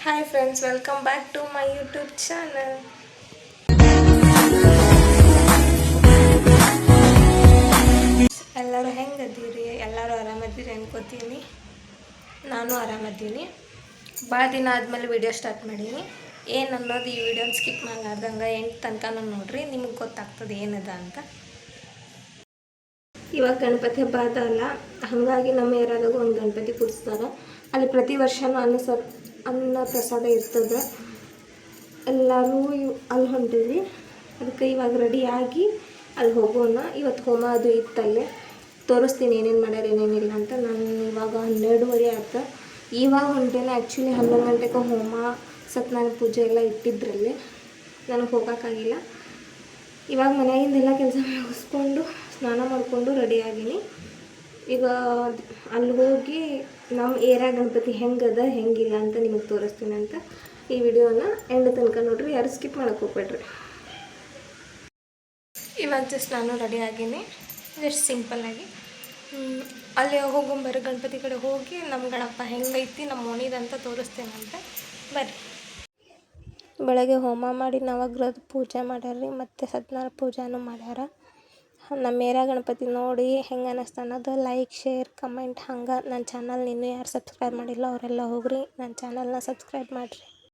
Hi friends, welcome back to my YouTube channel. ಎಲ್ಲರೂ ಹೆಂಗದೀರಿ? ಎಲ್ಲರೂ ಆರಾಮದೀರಿ ಅನ್ಕೋತೀನಿ. ನಾನು ಆರಾಮದೀನಿ. ಭಾಳ ದಿನ ಆದಮೇಲೆ ವಿಡಿಯೋ ಸ್ಟಾರ್ಟ್ ಮಾಡೀನಿ. ಏನು ಅನ್ನೋದು ಈ ವಿಡಿಯೋನ ಸ್ಕಿಪ್ ಮಾಡಲಾರ್ದಂಗೆ ಎಂಟು ತನಕ ನೋಡ್ರಿ, ನಿಮಗೆ ಗೊತ್ತಾಗ್ತದೆ ಏನದ ಅಂತ. ಇವಾಗ ಗಣಪತಿ ಹಬ್ಬ ಅದಲ್ಲ, ಹಾಗಾಗಿ ನಮ್ಮ ಏರಿಯಾದಾಗ ಒಂದು ಗಣಪತಿ ಕೂರಿಸ್ತಾರೆ. ಅಲ್ಲಿ ಪ್ರತಿ ವರ್ಷವೂ ಅನ್ನ ಪ್ರಸಾದ ಇರ್ತದೆ. ಎಲ್ಲರೂ ಅಲ್ಲಿ ಹೊಂಟಿದ್ವಿ, ಅದಕ್ಕೆ ಇವಾಗ ರೆಡಿಯಾಗಿ ಅಲ್ಲಿ ಹೋಗೋಣ. ಇವತ್ತು ಹೋಮ ಅದು ಇತ್ತಲ್ಲೇ ತೋರಿಸ್ತೀನಿ ಏನೇನು ಮಾಡ್ಯಾರ ಏನೇನಿಲ್ಲ ಅಂತ. ನಾನು ಇವಾಗ 12:30 ಆಯ್ತು, ಇವಾಗ ಹೊಂಟೇನೆ. ಆ್ಯಕ್ಚುಲಿ 11 ಗಂಟೆಗೆ ಹೋಮ ಸತ್ಯನಾರಾಯಣ ಪೂಜೆ ಎಲ್ಲ ಇಟ್ಟಿದ್ರಲ್ಲಿ ನನಗೆ ಹೋಗೋಕ್ಕಾಗಿಲ್ಲ. ಇವಾಗ ಮನೆಯಿಂದೆಲ್ಲ ಕೆಲಸ ಮುಗಿಸ್ಕೊಂಡು ಸ್ನಾನ ಮಾಡಿಕೊಂಡು ರೆಡಿಯಾಗೀನಿ. ಈಗ ಅಲ್ಲಿ ಹೋಗಿ ನಮ್ಮ ಏರಿಯಾ ಗಣಪತಿ ಹೆಂಗದ ಹೆಂಗಿಲ್ಲ ಅಂತ ನಿಮಗೆ ತೋರಿಸ್ತೀನಿ ಅಂತ. ಈ ವಿಡಿಯೋನ ಎಂಡ್ ತನಕ ನೋಡ್ರಿ, ಯಾರು ಸ್ಕಿಪ್ ಮಾಡೋಕೆ ಹೋಗ್ಬೇಡ್ರಿ. ಇವಾಗ ಜಸ್ಟ್ ನಾನು ರೆಡಿಯಾಗೀನಿ, ಜಸ್ಟ್ ಸಿಂಪಲ್ಲಾಗಿ. ಅಲ್ಲಿ ಹೋಗೊಂಬರ್ರಿ, ಗಣಪತಿ ಕಡೆ ಹೋಗಿ ನಮ್ಮ ಗಣಪ ಹೆಂಗೈತಿ ನಮ್ಮ ಓಣಿದಂತ ತೋರಿಸ್ತೇನಂತೆ. ಬರ್ರಿ. ಬೆಳಗ್ಗೆ ಹೋಮ ಮಾಡಿ ನವಗ್ರಹದ ಪೂಜೆ ಮಾಡ್ಯಾರ್ರಿ, ಮತ್ತು ಸತ್ಯನಾರಾಯಣ ಪೂಜೆನೂ ಮಾಡ್ಯಾರ. ನಮ್ಮ ಏರಿಯಾ ಗಣಪತಿ ನೋಡಿ ಹೆಂಗೆ ಅನ್ನಿಸ್ತು ಅನ್ನೋದು ಲೈಕ್, ಶೇರ್, ಕಮೆಂಟ್. ಹಂಗೆ ನನ್ನ ಚಾನಲ್ ಇನ್ನೂ ಯಾರು ಸಬ್ಸ್ಕ್ರೈಬ್ ಮಾಡಿಲ್ಲ ಅವರೆಲ್ಲ ಹೋಗ್ರಿ, ನನ್ನ ಚಾನಲ್ನ ಸಬ್ಸ್ಕ್ರೈಬ್ ಮಾಡಿರಿ.